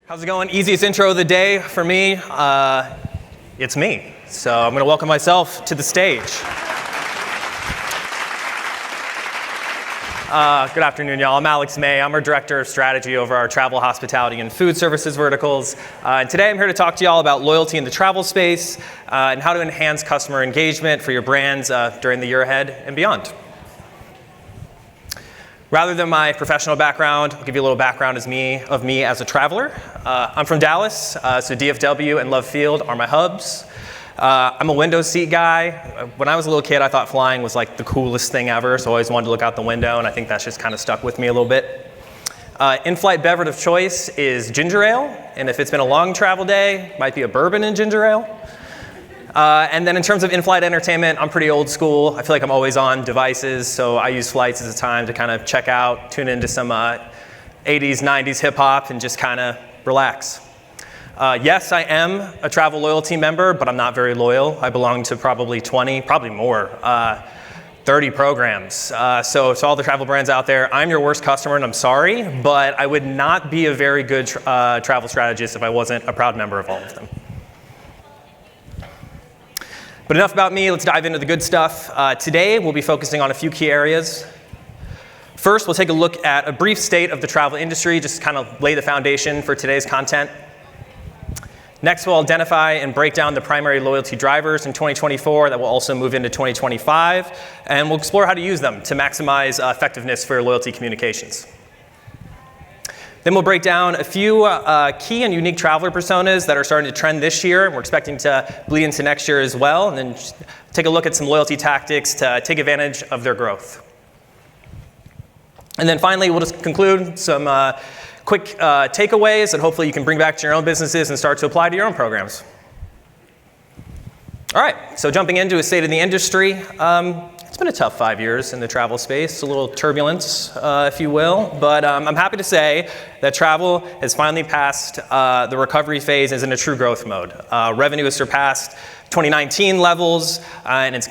How's it going? Easiest intro of the day for me. It's me. So I'm going to welcome myself to the stage. Good afternoon, y'all. I'm Alex May. I'm our Director of Strategy over our travel, hospitality, and food services verticals. And today I'm here to talk to y'all about loyalty in the travel space and how to enhance customer engagement for your brands during the year ahead and beyond. Rather than my professional background, I'll give you a little background of me as a traveler. I'm from Dallas, so DFW and Love Field are my hubs. I'm a window seat guy. When I was a little kid, I thought flying was like the coolest thing ever, so I always wanted to look out the window, and I think that's just kind of stuck with me a little bit. In-flight beverage of choice is ginger ale, and if it's been a long travel day, it might be a bourbon and ginger ale. And then in terms of in-flight entertainment, I'm pretty old school. I feel like I'm always on devices, so I use flights as a time to kind of check out, tune into some 80s, 90s hip-hop, and just kind of relax. Yes, I am a travel loyalty member, but I'm not very loyal. I belong to probably 20, probably more, 30 programs. So to all the travel brands out there, I'm your worst customer, and I'm sorry, but I would not be a very good travel strategist if I wasn't a proud member of all of them. But enough about me, let's dive into the good stuff. Today, we'll be focusing on a few key areas. First, we'll take a look at a brief state of the travel industry, just to kind of lay the foundation for today's content. Next, we'll identify and break down the primary loyalty drivers in 2024 that will also move into 2025, and we'll explore how to use them to maximize effectiveness for your loyalty communications. Then we'll break down a few key and unique traveler personas that are starting to trend this year, and we're expecting to bleed into next year as well, and then take a look at some loyalty tactics to take advantage of their growth. And then finally, we'll just conclude some quick takeaways that hopefully you can bring back to your own businesses and start to apply to your own programs. All right, so jumping into a state of the industry. It's been a tough 5 years in the travel space, a little turbulence, if you will, but I'm happy to say that travel has finally passed the recovery phase and is in a true growth mode. Revenue has surpassed 2019 levels, and it's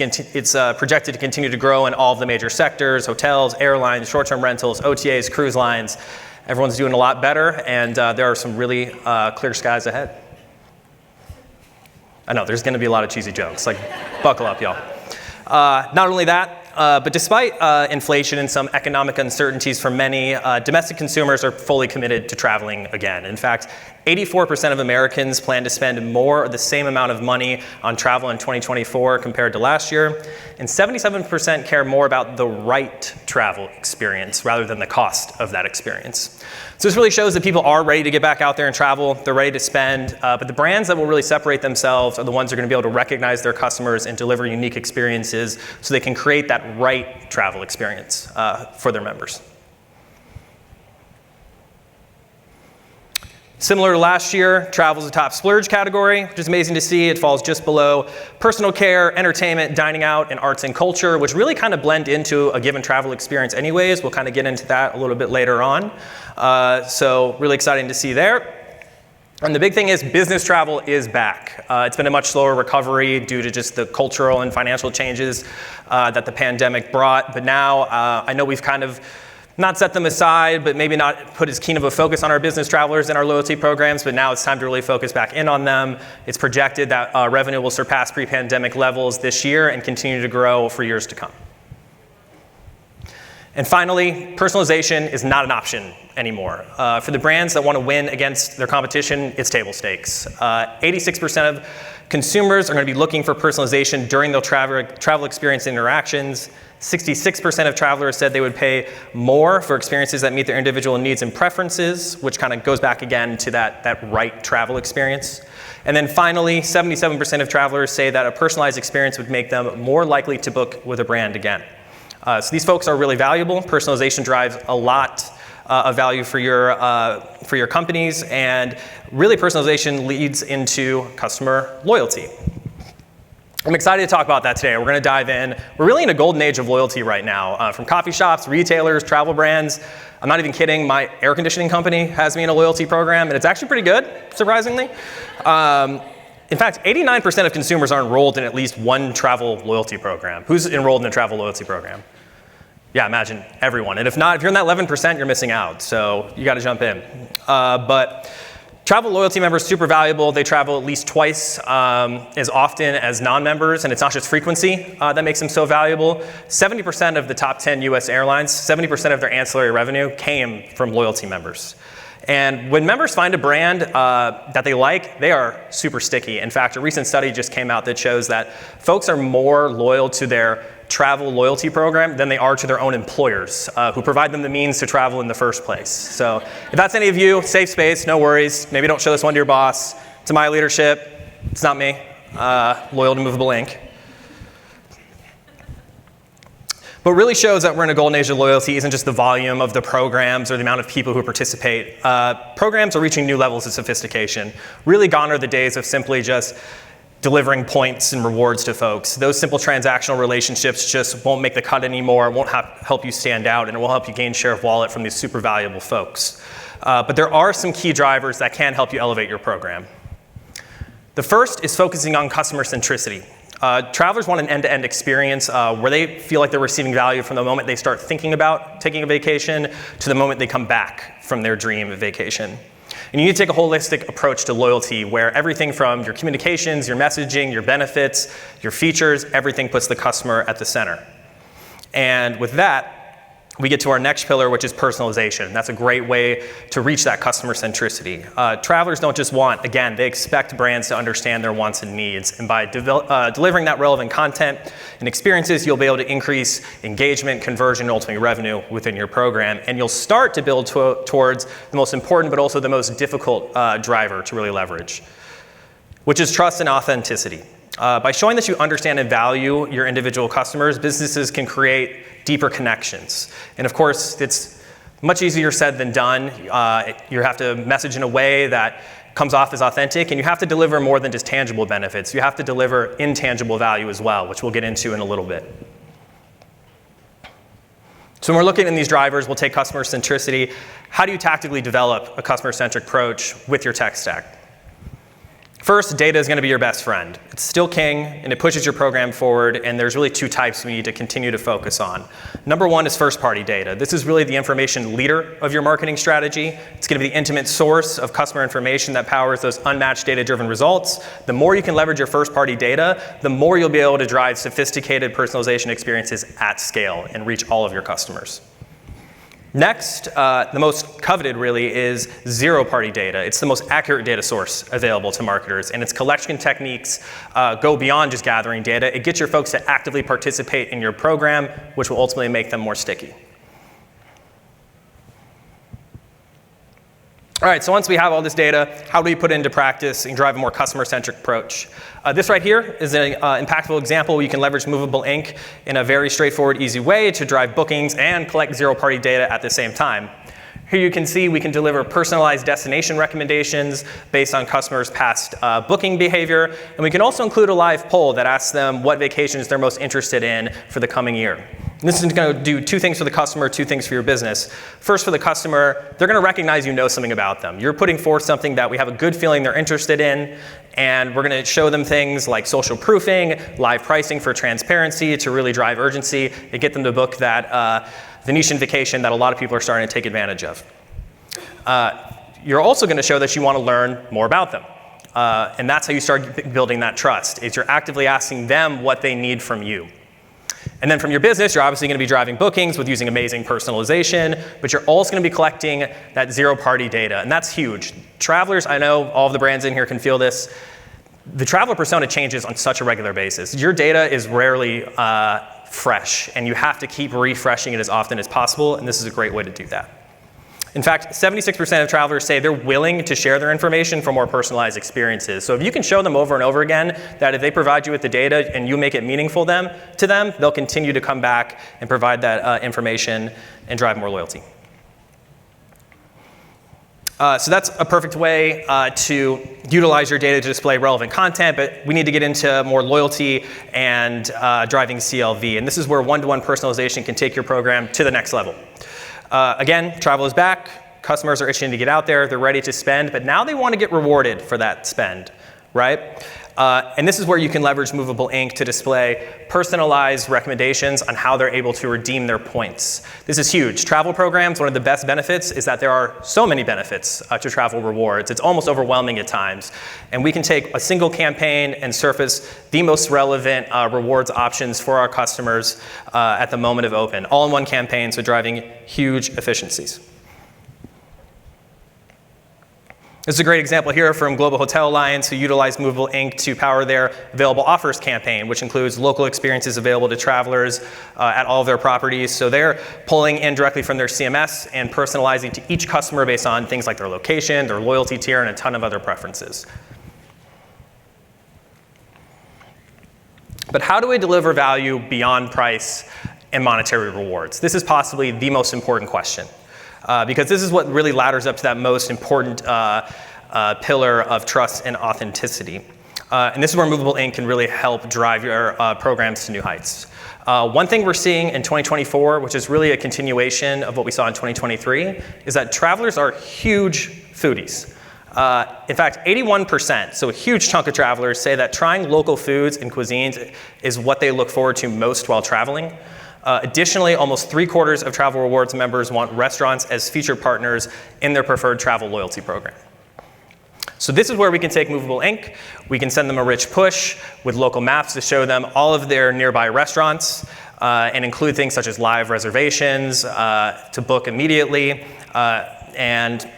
projected to continue to grow in all of the major sectors: hotels, airlines, short-term rentals, OTAs, cruise lines. Everyone's doing a lot better, and there are some really clear skies ahead. I know, there's going to be a lot of cheesy jokes, like buckle up, y'all. Not only that, but despite inflation and some economic uncertainties for many, domestic consumers are fully committed to traveling again. In fact, 84% of Americans plan to spend more or the same amount of money on travel in 2024 compared to last year, and 77% care more about the right travel experience rather than the cost of that experience. So this really shows that people are ready to get back out there and travel, they're ready to spend, but the brands that will really separate themselves are the ones that are going to be able to recognize their customers and deliver unique experiences so they can create that right travel experience for their members. Similar to last year, travel is a top splurge category, which is amazing to see. It falls just below personal care, entertainment, dining out, and arts and culture, which really kind of blend into a given travel experience anyways. We'll kind of get into that a little bit later on. So really exciting to see there. And the big thing is business travel is back. It's been a much slower recovery due to just the cultural and financial changes that the pandemic brought. But now I know we've kind of not set them aside, but maybe not put as keen of a focus on our business travelers in our loyalty programs, but now it's time to really focus back in on them. It's projected that revenue will surpass pre-pandemic levels this year and continue to grow for years to come. And finally, personalization is not an option anymore. For the brands that want to win against their competition, it's table stakes. 86% of consumers are going to be looking for personalization during their travel experience interactions. 66% of travelers said they would pay more for experiences that meet their individual needs and preferences, which kind of goes back again to that right travel experience. And then finally, 77% of travelers say that a personalized experience would make them more likely to book with a brand again. So these folks are really valuable. Personalization drives a lot of value for your companies, and really personalization leads into customer loyalty. I'm excited to talk about that today. We're going to dive in. We're really in a golden age of loyalty right now, from coffee shops, retailers, travel brands. I'm not even kidding. My air conditioning company has me in a loyalty program, and it's actually pretty good, surprisingly. In fact, 89% of consumers are enrolled in at least one travel loyalty program. Who's enrolled in a travel loyalty program? Yeah, imagine everyone. And if not, if you're in that 11%, you're missing out. So you got to jump in. But Travel loyalty members, super valuable. They travel at least twice as often as non-members, and it's not just frequency that makes them so valuable. 70% of the top 10 US airlines, 70% of their ancillary revenue came from loyalty members. And when members find a brand that they like, they are super sticky. In fact, a recent study just came out that shows that folks are more loyal to their travel loyalty program than they are to their own employers, who provide them the means to travel in the first place. So if that's any of you, safe space, no worries. Maybe don't show this one to your boss. To my leadership, it's not me. Loyal to Movable Inc. What really shows that we're in a golden age of loyalty isn't just the volume of the programs or the amount of people who participate. Programs are reaching new levels of sophistication. Really gone are the days of simply just delivering points and rewards to folks. Those simple transactional relationships just won't make the cut anymore, won't help you stand out, and it will help you gain share of wallet from these super valuable folks. But there are some key drivers that can help you elevate your program. The first is focusing on customer centricity. Travelers want an end-to-end experience where they feel like they're receiving value from the moment they start thinking about taking a vacation to the moment they come back from their dream vacation. And you need to take a holistic approach to loyalty where everything from your communications, your messaging, your benefits, your features, everything puts the customer at the center. And with that, we get to our next pillar, which is personalization. That's a great way to reach that customer centricity. Travelers don't just want, again, they expect brands to understand their wants and needs. And by delivering that relevant content and experiences, you'll be able to increase engagement, conversion, and ultimately revenue within your program. And you'll start to build towards the most important, but also the most difficult driver to really leverage, which is trust and authenticity. By showing that you understand and value your individual customers, businesses can create deeper connections. And of course, it's much easier said than done. You have to message in a way that comes off as authentic, and you have to deliver more than just tangible benefits. You have to deliver intangible value as well, which we'll get into in a little bit. So when we're looking at these drivers, we'll take customer centricity. How do you tactically develop a customer-centric approach with your tech stack? First, data is going to be your best friend. It's still king, and it pushes your program forward, and there's really two types we need to continue to focus on. Number one is first-party data. This is really the information leader of your marketing strategy. It's going to be the intimate source of customer information that powers those unmatched data-driven results. The more you can leverage your first-party data, the more you'll be able to drive sophisticated personalization experiences at scale and reach all of your customers. Next, the most coveted really is zero-party data. It's the most accurate data source available to marketers, and its collection techniques go beyond just gathering data. It gets your folks to actively participate in your program, which will ultimately make them more sticky. All right, so once we have all this data, how do we put it into practice and drive a more customer-centric approach? This right here is an impactful example where you can leverage Movable Inc. in a very straightforward, easy way to drive bookings and collect zero-party data at the same time. Here you can see we can deliver personalized destination recommendations based on customers' past booking behavior, and we can also include a live poll that asks them what vacations they're most interested in for the coming year. And this is going to do two things for the customer, two things for your business. First, for the customer, they're going to recognize you know something about them. You're putting forth something that we have a good feeling they're interested in, and we're going to show them things like social proofing, live pricing for transparency to really drive urgency and get them to book that Venetian vacation that a lot of people are starting to take advantage of. You're also going to show that you want to learn more about them. And that's how you start building that trust, is you're actively asking them what they need from you. And then from your business, you're obviously going to be driving bookings with using amazing personalization, but you're also going to be collecting that zero-party data, and that's huge. Travelers, I know all of the brands in here can feel this. The traveler persona changes on such a regular basis. Your data is rarely fresh, and you have to keep refreshing it as often as possible, and this is a great way to do that. In fact, 76% of travelers say they're willing to share their information for more personalized experiences. So if you can show them over and over again that if they provide you with the data and you make it meaningful to them, they'll continue to come back and provide that information and drive more loyalty. So that's a perfect way to utilize your data to display relevant content, but we need to get into more loyalty and driving CLV. And this is where one-to-one personalization can take your program to the next level. Again, travel is back. Customers are itching to get out there. They're ready to spend, but now they want to get rewarded for that spend, right? And this is where you can leverage Movable Ink to display personalized recommendations on how they're able to redeem their points. This is huge. Travel programs, one of the best benefits is that there are so many benefits to travel rewards. It's almost overwhelming at times. And we can take a single campaign and surface the most relevant rewards options for our customers at the moment of open, all in one campaign, so driving huge efficiencies. This is a great example here from Global Hotel Alliance, who utilized Movable Ink to power their available offers campaign, which includes local experiences available to travelers at all of their properties. So they're pulling in directly from their CMS and personalizing to each customer based on things like their location, their loyalty tier, and a ton of other preferences. But how do we deliver value beyond price and monetary rewards? This is possibly the most important question. Because this is what really ladders up to that most important pillar of trust and authenticity. And this is where Movable Ink can really help drive your programs to new heights. One thing we're seeing in 2024, which is really a continuation of what we saw in 2023, is that travelers are huge foodies. In fact, 81%, so a huge chunk of travelers, say that trying local foods and cuisines is what they look forward to most while traveling. Additionally, almost 3/4 of Travel Rewards members want restaurants as featured partners in their preferred travel loyalty program. So this is where we can take Movable Ink. We can send them a rich push with local maps to show them all of their nearby restaurants and include things such as live reservations to book immediately and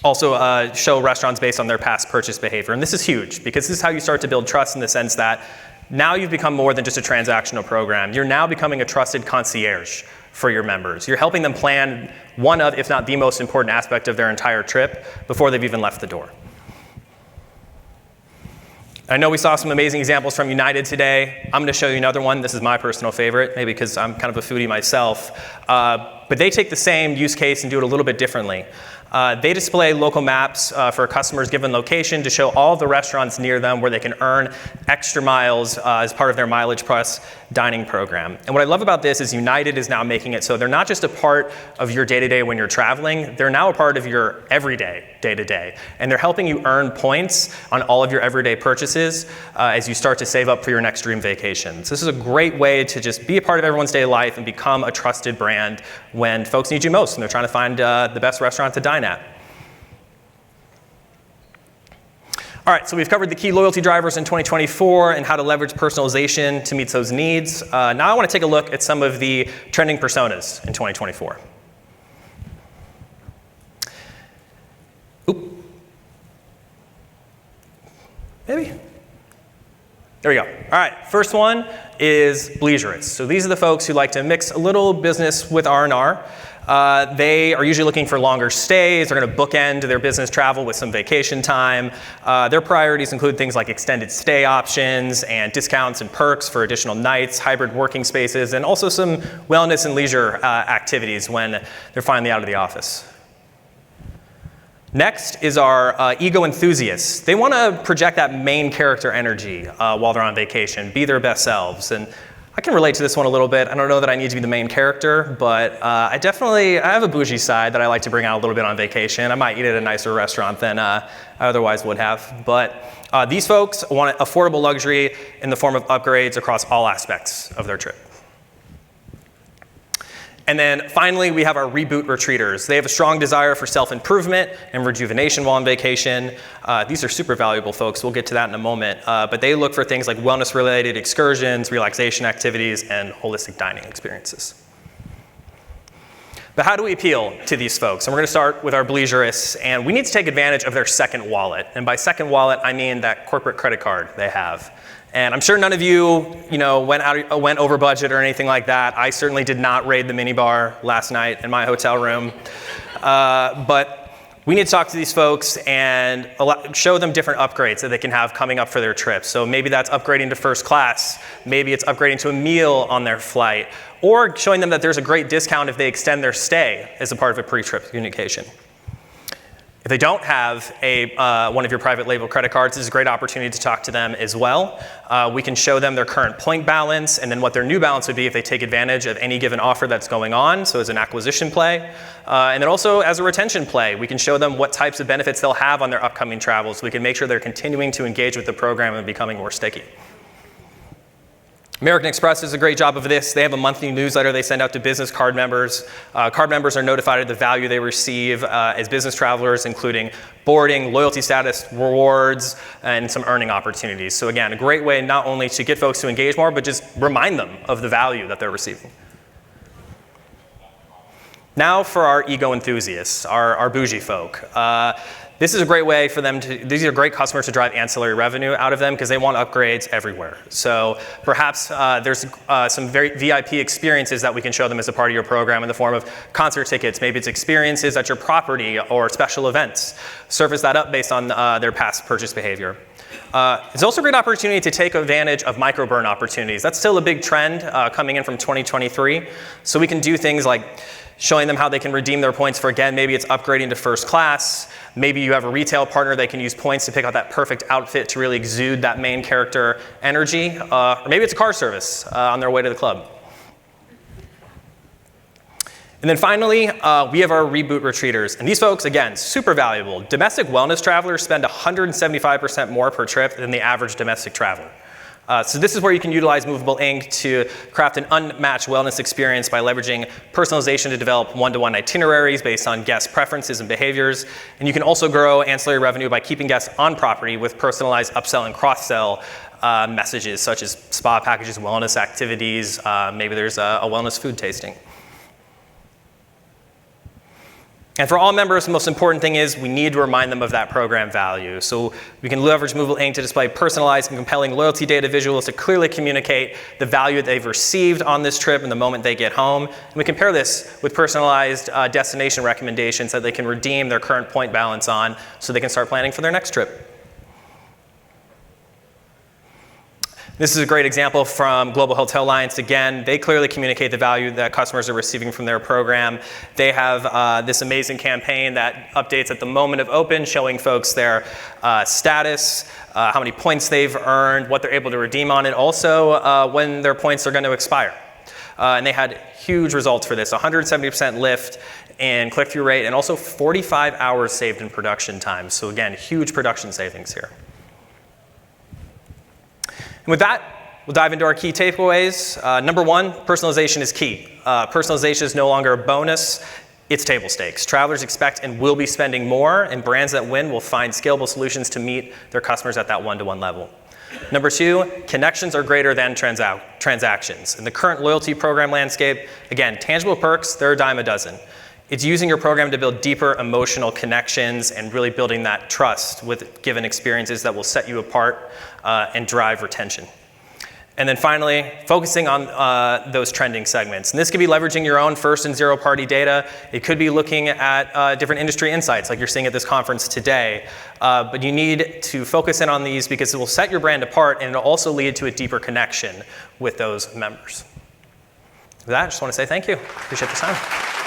also show restaurants based on their past purchase behavior. And this is huge because this is how you start to build trust in the sense that now you've become more than just a transactional program. You're now becoming a trusted concierge for your members. You're helping them plan one of, if not the most important aspect of their entire trip before they've even left the door. I know we saw some amazing examples from United today. I'm going to show you another one. This is my personal favorite, maybe because I'm kind of a foodie myself. But they take the same use case and do it a little bit differently. They display local maps for a customer's given location to show all of the restaurants near them where they can earn extra miles as part of their Mileage Plus dining program. And what I love about this is United is now making it so they're not just a part of your day-to-day when you're traveling, they're now a part of your everyday, day-to-day. And they're helping you earn points on all of your everyday purchases as you start to save up for your next dream vacation. So this is a great way to just be a part of everyone's daily life and become a trusted brand when folks need you most and they're trying to find the best restaurant to dine at. All right, so we've covered the key loyalty drivers in 2024 and how to leverage personalization to meet those needs. Now I want to take a look at some of the trending personas in 2024. Oop. Maybe. There we go. All right, first one is bleisurists. So these are the folks who like to mix a little business with R&R. They are usually looking for longer stays. They're going to bookend their business travel with some vacation time. Their priorities include things like extended stay options and discounts and perks for additional nights, hybrid working spaces, and also some wellness and leisure activities when they're finally out of the office. Next is our ego enthusiasts. They want to project that main character energy while they're on vacation, be their best selves. And I can relate to this one a little bit. I don't know that I need to be the main character, but I have a bougie side that I like to bring out a little bit on vacation. I might eat at a nicer restaurant than I otherwise would have. But these folks want affordable luxury in the form of upgrades across all aspects of their trip. And then finally, we have our reboot retreaters. They have a strong desire for self-improvement and rejuvenation while on vacation. These are super valuable folks. We'll get to that in a moment. But they look for things like wellness-related excursions, relaxation activities, and holistic dining experiences. But how do we appeal to these folks? And we're going to start with our bleisurists. And we need to take advantage of their second wallet. And by second wallet, I mean that corporate credit card they have. And I'm sure none of you, went over budget or anything like that. I certainly did not raid the minibar last night in my hotel room. But we need to talk to these folks and show them different upgrades that they can have coming up for their trip. So maybe that's upgrading to first class. Maybe it's upgrading to a meal on their flight. Or showing them that there's a great discount if they extend their stay as a part of a pre-trip communication. If they don't have one of your private label credit cards, this is a great opportunity to talk to them as well. We can show them their current point balance and then what their new balance would be if they take advantage of any given offer that's going on, so as an acquisition play. And then also as a retention play, we can show them what types of benefits they'll have on their upcoming travels, so we can make sure they're continuing to engage with the program and becoming more sticky. American Express does a great job of this. They have a monthly newsletter they send out to business card members. Card members are notified of the value they receive as business travelers, including boarding, loyalty status, rewards, and some earning opportunities. So again, a great way not only to get folks to engage more, but just remind them of the value that they're receiving. Now for our ego enthusiasts, our bougie folk. This is a great way for them to, these are great customers to drive ancillary revenue out of them because they want upgrades everywhere. So perhaps there's some very VIP experiences that we can show them as a part of your program in the form of concert tickets. Maybe it's experiences at your property or special events. Surface that up based on their past purchase behavior. It's also a great opportunity to take advantage of microburn opportunities. That's still a big trend coming in from 2023. So we can do things like showing them how they can redeem their points for, again, maybe it's upgrading to first class. Maybe you have a retail partner that can use points to pick out that perfect outfit to really exude that main character energy. Or maybe it's a car service on their way to the club. And then finally, we have our reboot retreaters. And these folks, again, super valuable. Domestic wellness travelers spend 175% more per trip than the average domestic traveler. So this is where you can utilize Movable Inc. to craft an unmatched wellness experience by leveraging personalization to develop one-to-one itineraries based on guest preferences and behaviors. And you can also grow ancillary revenue by keeping guests on property with personalized upsell and cross-sell messages such as spa packages, wellness activities, maybe there's a wellness food tasting. And for all members, the most important thing is we need to remind them of that program value. So we can leverage Movable Inc. to display personalized and compelling loyalty data visuals to clearly communicate the value they've received on this trip and the moment they get home. And we compare this with personalized destination recommendations that they can redeem their current point balance on so they can start planning for their next trip. This is a great example from Global Hotel Alliance. Again, they clearly communicate the value that customers are receiving from their program. They have this amazing campaign that updates at the moment of open, showing folks their status, how many points they've earned, what they're able to redeem on it, also when their points are going to expire. And they had huge results for this, 170% lift in click-through rate, and also 45 hours saved in production time. So again, huge production savings here. And with that, we'll dive into our key takeaways. Number one, personalization is key. Personalization is no longer a bonus, it's table stakes. Travelers expect and will be spending more, and brands that win will find scalable solutions to meet their customers at that one-to-one level. Number two, connections are greater than transactions. In the current loyalty program landscape, again, tangible perks, they're a dime a dozen. It's using your program to build deeper emotional connections and really building that trust with given experiences that will set you apart and drive retention. And then finally, focusing on those trending segments. And this could be leveraging your own first and zero party data. It could be looking at different industry insights like you're seeing at this conference today. But you need to focus in on these because it will set your brand apart and it'll also lead to a deeper connection with those members. With that, I just want to say thank you. Appreciate the time.